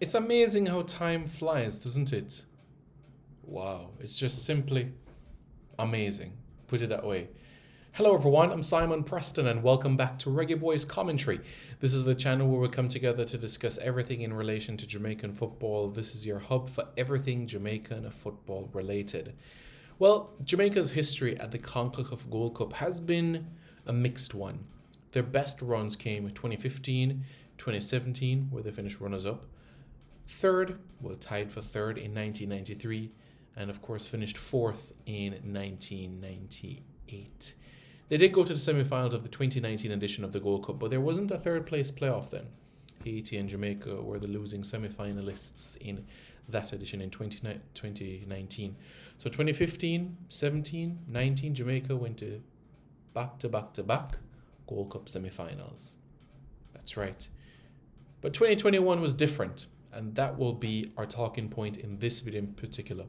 It's amazing how time flies, doesn't it? Wow, it's just simply amazing. Put it that way. Hello, everyone. I'm Simon Preston, and welcome back to Reggae Boyz Commentary. This is the channel where we come together to discuss everything in relation to Jamaican football. This is your hub for everything Jamaican football related. Well, Jamaica's history at the CONCACAF Gold Cup has been a mixed one. Their best runs came in 2015, 2017, where they finished runners up. Third, well, tied for third in 1993, and of course finished fourth in 1998. They did go to the semi-finals of the 2019 edition of the Gold Cup, but there wasn't a third place playoff then. Haiti and Jamaica were the losing semi-finalists in that edition in 2019. So 2015, 17, 19, Jamaica went to back Gold Cup semi-finals. That's right. But 2021 was different, and that will be our talking point in this video in particular.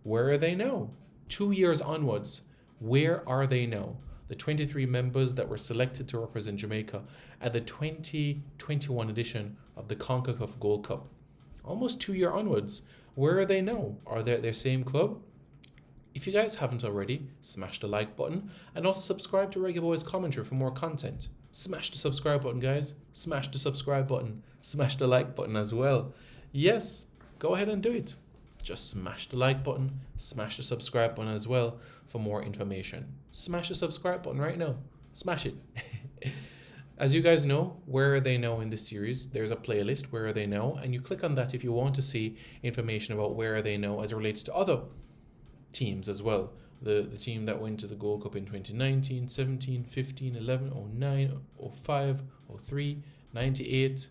Where are they now? 2 years onwards, where are they now? The 23 members that were selected to represent Jamaica at the 2021 edition of the CONCACAF Gold Cup. Almost 2 year onwards, where are they now? Are they at their same club? If you guys haven't already, smash the like button and also subscribe to Reggae Boyz Commentary for more content. Smash the subscribe button, guys. Smash the subscribe button. Smash the like button as well. Yes, go ahead and do it. Just smash the like button, smash the subscribe button as well for more information. Smash the subscribe button right now. Smash it. As you guys know, where are they now in this series? There's a playlist, where are they now? And you click on that if you want to see information about where are they now as it relates to other teams as well. The team that went to the Gold Cup in 2019, 17, 15, 11, 09, 05, 03, 98.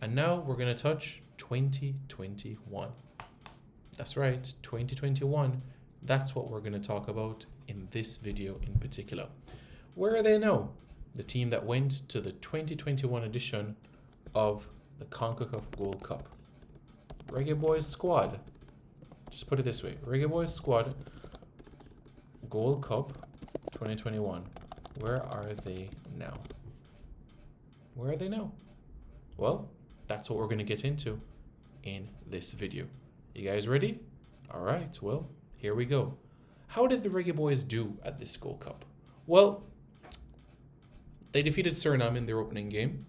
And now we're going to touch 2021. That's right, 2021. That's what we're going to talk about in this video in particular. Where are they now? The team that went to the 2021 edition of the CONCACAF Gold Cup. Reggae Boyz squad. Just put it this way. Reggae Boyz squad Gold Cup 2021. Where are they now? Where are they now? Well, that's what we're going to get into in this video. You guys ready? All right, well, here we go. How did the Reggae Boyz do at this Gold Cup? Well, they defeated Suriname in their opening game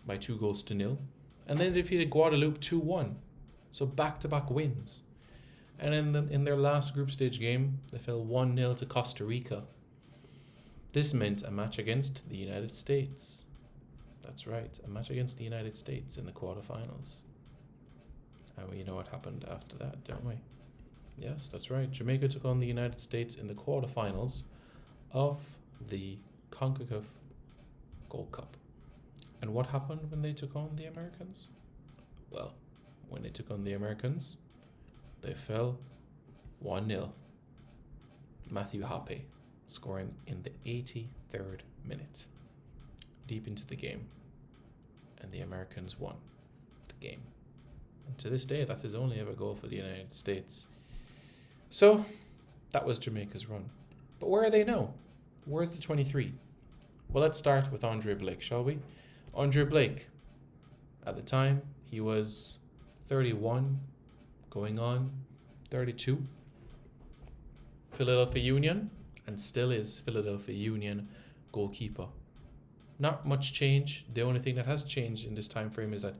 by 2-0, and then defeated Guadeloupe 2-1. So back-to-back wins. And in their last group stage game, they fell 1-0 to Costa Rica. This meant a match against the United States. That's right, a match against the United States in the quarterfinals. And we know what happened after that, don't we? Yes, that's right. Jamaica took on the United States in the quarterfinals of the CONCACAF Gold Cup. And what happened when they took on the Americans? Well, when they took on the Americans, they fell 1-0. Matthew Hoppe scoring in the 83rd minute, deep into the game. And the Americans won the game. And to this day, that's his only ever goal for the United States. So, that was Jamaica's run. But where are they now? Where's the 23? Well, let's start with Andre Blake, shall we? Andre Blake, at the time, he was 31, going on 32. Philadelphia Union, and still is Philadelphia Union goalkeeper. Not much change. The only thing that has changed in this time frame is that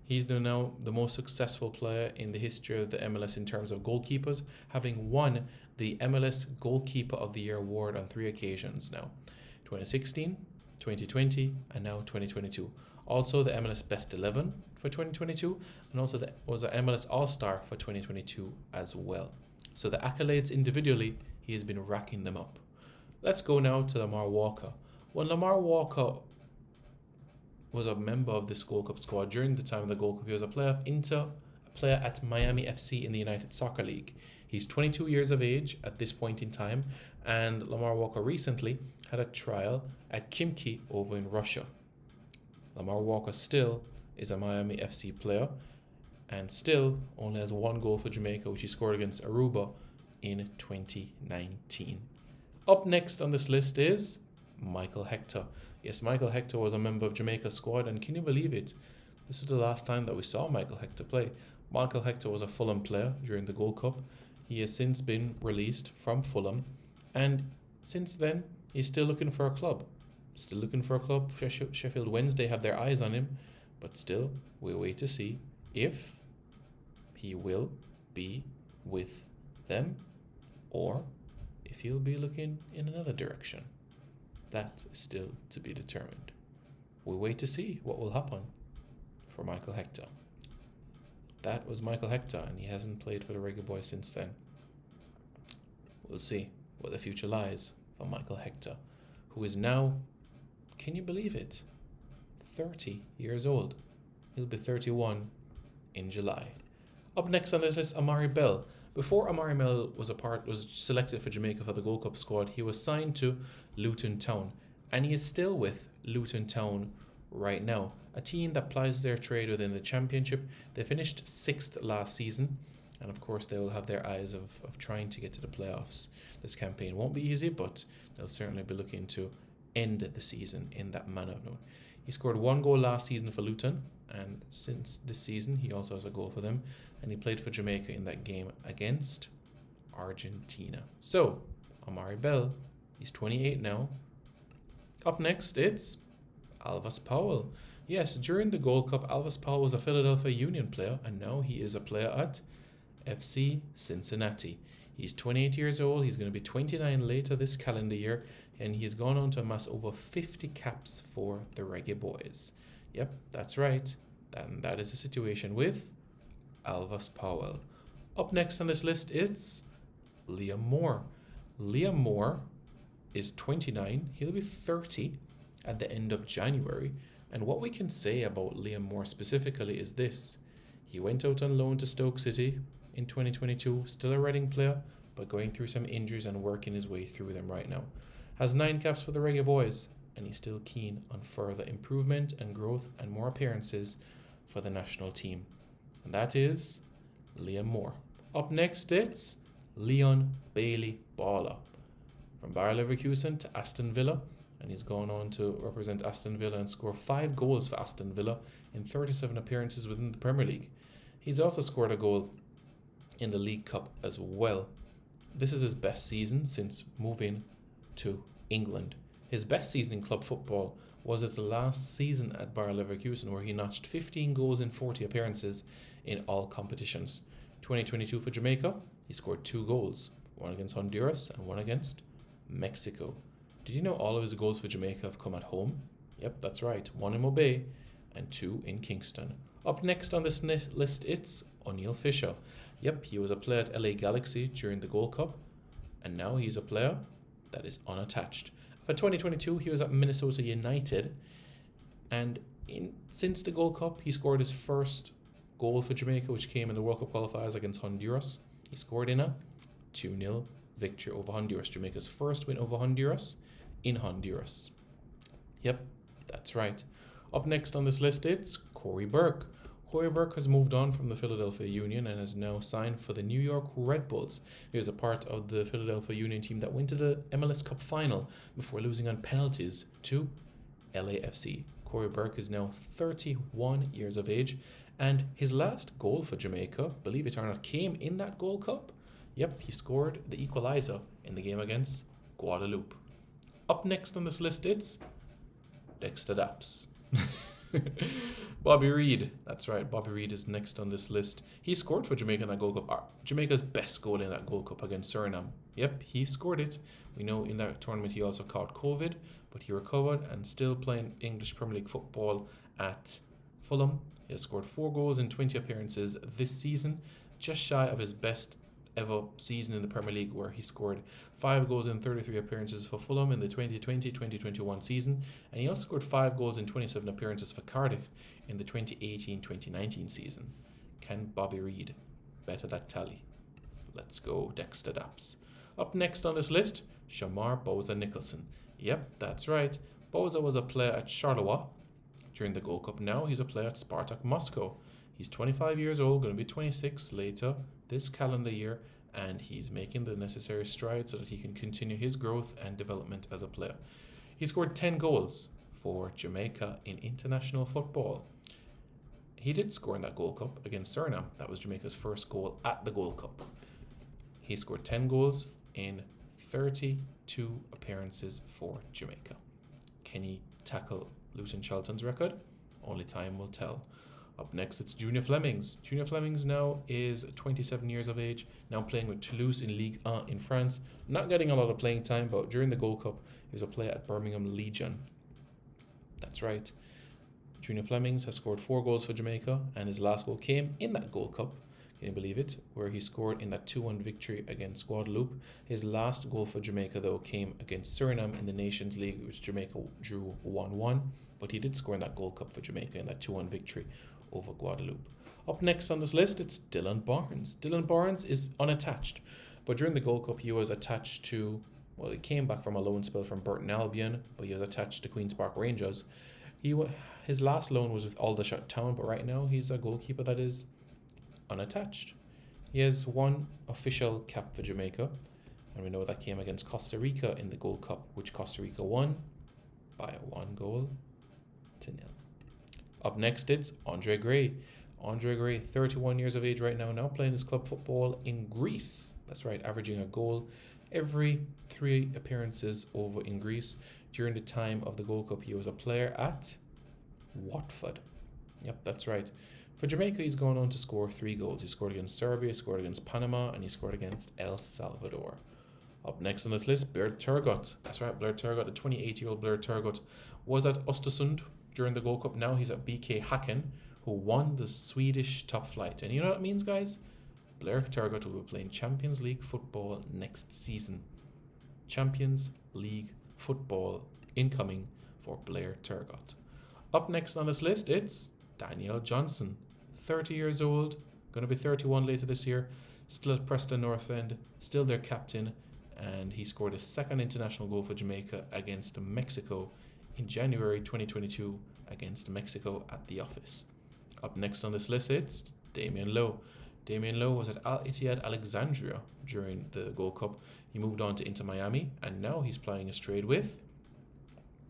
he's now the most successful player in the history of the MLS in terms of goalkeepers, having won the MLS Goalkeeper of the Year award on 3 occasions now. 2016, 2020, and now 2022. Also the MLS Best 11 for 2022, and also was an MLS All-Star for 2022 as well. So the accolades individually, he has been racking them up. Let's go now to Lamar Walker. When Lamar Walker was a member of this Gold Cup squad during the time of the Gold Cup, he was a player at Miami FC in the United Soccer League. He's 22 years of age at this point in time, and Lamar Walker recently had a trial at Khimki over in Russia. Lamar Walker still is a Miami FC player and still only has 1 goal for Jamaica, which he scored against Aruba in 2019. Up next on this list is Michael Hector. Yes, Michael Hector was a member of Jamaica's squad, and can you believe it? This was the last time that we saw Michael Hector play. Michael Hector was a Fulham player during the Gold Cup. He has since been released from Fulham, and since then he's still looking for a club. Still looking for a club. Sheffield Wednesday have their eyes on him, but still we wait to see if he will be with them or if he'll be looking in another direction. That is still to be determined. We wait to see what will happen for Michael Hector. That was Michael Hector, and he hasn't played for the Reggae Boyz since then. We'll see what the future lies for Michael Hector, who is now, can you believe it, 30 years old. He'll be 31 in July. Up next on this list, Amari Bell. Before Amari Bell was selected for Jamaica for the Gold Cup squad, he was signed to Luton Town, and he is still with Luton Town right now, a team that plies their trade within the Championship. They finished 6th last season, and of course they will have their eyes of trying to get to the playoffs. This campaign won't be easy, but they'll certainly be looking to end the season in that manner. He scored 1 goal last season for Luton, and since this season he also has a goal for them, and he played for Jamaica in that game against Argentina. So, Amari Bell, he's 28 now. Up next, it's Alvas Powell. Yes, during the Gold Cup, Alvas Powell was a Philadelphia Union player, and now he is a player at FC Cincinnati. He's 28 years old. He's going to be 29 later this calendar year, and he's gone on to amass over 50 caps for the Reggae Boyz. Yep, that's right. And that is the situation with Alvas Powell. Up next on this list, it's Liam Moore. Liam Moore is 29. He'll be 30 at the end of January. And what we can say about Liam Moore specifically is this. He went out on loan to Stoke City in 2022, still a Reading player, but going through some injuries and working his way through them right now. Has 9 caps for the Reggae Boyz, and he's still keen on further improvement and growth and more appearances for the national team. And that is Liam Moore. Up next, it's Leon Bailey Baller. From Bayer Leverkusen to Aston Villa, and he's gone on to represent Aston Villa and score 5 goals for Aston Villa in 37 appearances within the Premier League. He's also scored a goal in the League Cup as well. This is his best season since moving to England. His best season in club football was his last season at Bayer Leverkusen, where he notched 15 goals in 40 appearances in all competitions. 2022 for Jamaica, he scored 2 goals, one against Honduras and one against Mexico. Did you know all of his goals for Jamaica have come at home? Yep, that's right. 1 in Mobay and 2 in Kingston. Up next on this list, it's O'Neill Fisher. Yep, he was a player at LA Galaxy during the Gold Cup, and now he's a player that is unattached. For 2022, he was at Minnesota United, and since the Gold Cup, he scored his first goal for Jamaica, which came in the World Cup qualifiers against Honduras. He scored in a 2-0 victory over Honduras, Jamaica's first win over Honduras in Honduras. Yep, that's right. Up next on this list, it's Corey Burke. Corey Burke has moved on from the Philadelphia Union and has now signed for the New York Red Bulls. He was a part of the Philadelphia Union team that went to the MLS Cup final before losing on penalties to LAFC. Corey Burke is now 31 years of age, and his last goal for Jamaica, believe it or not, came in that Gold Cup. Yep, he scored the equalizer in the game against Guadeloupe. Up next on this list, it's Dexter Daps. Bobby Reid. That's right, Bobby Reid is next on this list. He scored for Jamaica in that Gold Cup. Jamaica's best goal in that Gold Cup against Suriname. Yep, he scored it. We know in that tournament he also caught COVID, but he recovered and still playing English Premier League football at Fulham. He has scored 4 goals in 20 appearances this season, just shy of his best ever season in the Premier League, where he scored 5 goals in 33 appearances for Fulham in the 2020-2021 season, and he also scored 5 goals in 27 appearances for Cardiff in the 2018-2019 season. Can Bobby Reid better that tally? Let's go Dexter Daps. Up next on this list, Shamar Boza Nicholson. Yep, that's right. Boza was a player at Charleroi during the Gold Cup. Now he's a player at Spartak Moscow. He's 25 years old, going to be 26 later this calendar year, and he's making the necessary strides so that he can continue his growth and development as a player. He scored 10 goals for Jamaica in international football. he did score in that Gold Cup against Suriname. That was Jamaica's first goal at the Gold Cup. He scored 10 goals in 32 appearances for Jamaica. Can he tackle Lucian Charlton's record? Only time will tell. Up next, it's Junior Flemings. Junior Flemings now is 27 years of age, now playing with Toulouse in Ligue 1 in France. Not getting a lot of playing time, but during the Gold Cup, he was a player at Birmingham Legion. That's right. Junior Flemings has scored 4 goals for Jamaica, and his last goal came in that Gold Cup. Can you believe it? Where he scored in that 2-1 victory against Guadeloupe. His last goal for Jamaica, though, came against Suriname in the Nations League, which Jamaica drew 1-1. But he did score in that Gold Cup for Jamaica in that 2-1 victory over Guadeloupe. Up next on this list, it's Dylan Barnes. Dylan Barnes is unattached, but during the Gold Cup, he was attached to, well, he came back from a loan spell from Burton Albion, but he was attached to Queen's Park Rangers. His last loan was with Aldershot Town, but right now he's a goalkeeper that is unattached. He has 1 official cap for Jamaica, and we know that came against Costa Rica in the Gold Cup, which Costa Rica won by 1-0. Up next, it's Andre Gray. Andre Gray, 31 years of age right now playing his club football in Greece. That's right, averaging a goal every 3 appearances over in Greece. During the time of the Gold Cup, he was a player at Watford. Yep, that's right. For Jamaica, he's gone on to score 3 goals. He scored against Serbia, he scored against Panama, and he scored against El Salvador. Up next on this list, Blair Turgott. That's right, Blair Turgott, the 28-year-old Blair Turgott, was at Östersund during the Gold Cup. Now he's at BK Häcken, who won the Swedish top flight. And you know what it means, guys? Blair Turgott will be playing Champions League football next season. Champions League football incoming for Blair Turgott. Up next on this list, it's Daniel Johnson, 30 years old, going to be 31 later this year, still at Preston North End, still their captain, and he scored his 2nd international goal for Jamaica against Mexico in January 2022 against Mexico at the office. Up next on this list, it's Damien Lowe. Damien Lowe was at Al Ittihad Alexandria during the Gold Cup. He moved on to Inter Miami, and now he's playing a trade with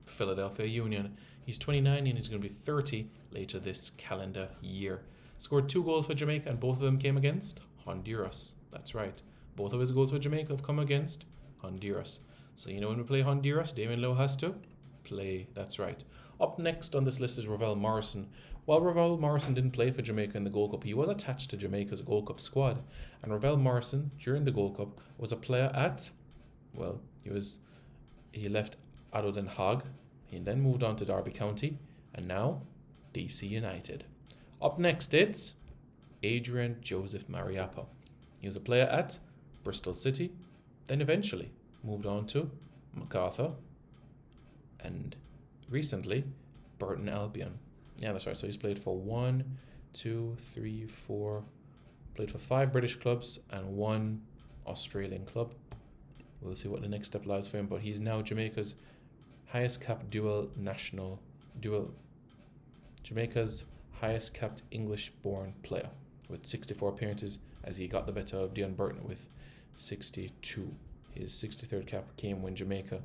Philadelphia Union. He's 29 and he's going to be 30 later this calendar year. Scored 2 goals for Jamaica, and both of them came against Honduras. That's right. Both of his goals for Jamaica have come against Honduras. So you know when we play Honduras, Damien Lowe has to play. That's right. Up next on this list is Ravel Morrison. While Ravel Morrison didn't play for Jamaica in the Gold Cup, he was attached to Jamaica's Gold Cup squad. And Ravel Morrison, during the Gold Cup, was a player at, well, he left Ado Den Haag. He then moved on to Derby County, and now DC United. Up next, it's Adrian Joseph Mariappa. He was a player at Bristol City, then eventually moved on to MacArthur, and recently Burton Albion. Yeah, that's right. So he's played for played for 5 British clubs and 1 Australian club. We'll see what the next step lies for him, but he's now Jamaica's highest capped Jamaica's highest capped English-born player with 64 appearances, as he got the better of Dion Burton with 62. His 63rd cap came when Jamaica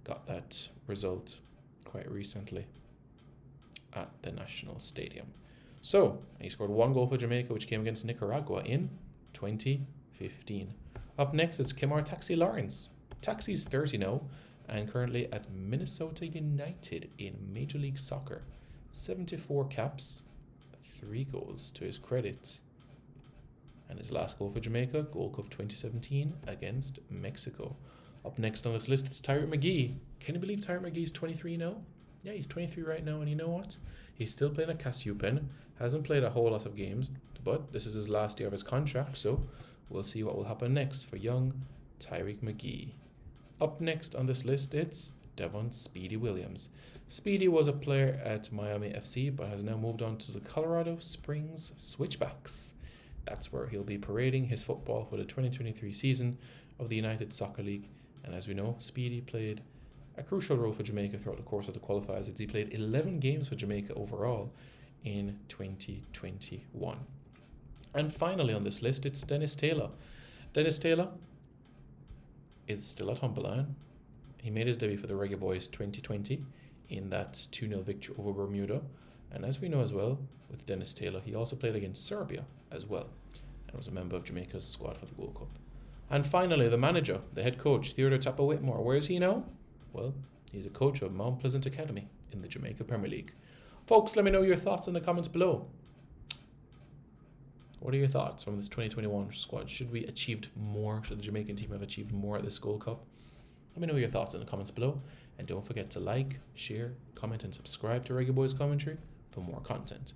got that result quite recently at the National Stadium. So, he scored 1 goal for Jamaica, which came against Nicaragua in 2015. Up next, it's Kemar Taxi Lawrence. Taxi's 30 now, and currently at Minnesota United in Major League Soccer. 74 caps, 3 goals to his credit. And his last goal for Jamaica, Gold Cup 2017 against Mexico. Up next on this list, it's Tyrant McGee. Can you believe Tyrant McGee's 23 now? Yeah, he's 23 right now, and you know what? He's still playing at Cassiopen. Hasn't played a whole lot of games, but this is his last year of his contract, so we'll see what will happen next for young Tyreek McGee. Up next on this list, it's Devon Speedy Williams. Speedy was a player at Miami FC, but has now moved on to the Colorado Springs Switchbacks. That's where he'll be parading his football for the 2023 season of the United Soccer League. And as we know, Speedy played a crucial role for Jamaica throughout the course of the qualifiers, as he played 11 games for Jamaica overall in 2021. And finally on this list, it's Dennis Taylor. Dennis Taylor is still at Humberline. He made his debut for the Reggae Boyz 2020 in that 2-0 victory over Bermuda. And as we know as well, with Dennis Taylor, he also played against Serbia as well, and was a member of Jamaica's squad for the Gold Cup. And finally, the manager, the head coach, Theodore Tappa Whitmore. Where is he now? Well, he's a coach of Mount Pleasant Academy in the Jamaica Premier League. Folks, let me know your thoughts in the comments below. What are your thoughts from this 2021 squad? Should we achieved more? Should the Jamaican team have achieved more at this Gold Cup? Let me know your thoughts in the comments below. And don't forget to like, share, comment and subscribe to Reggae Boyz Commentary for more content.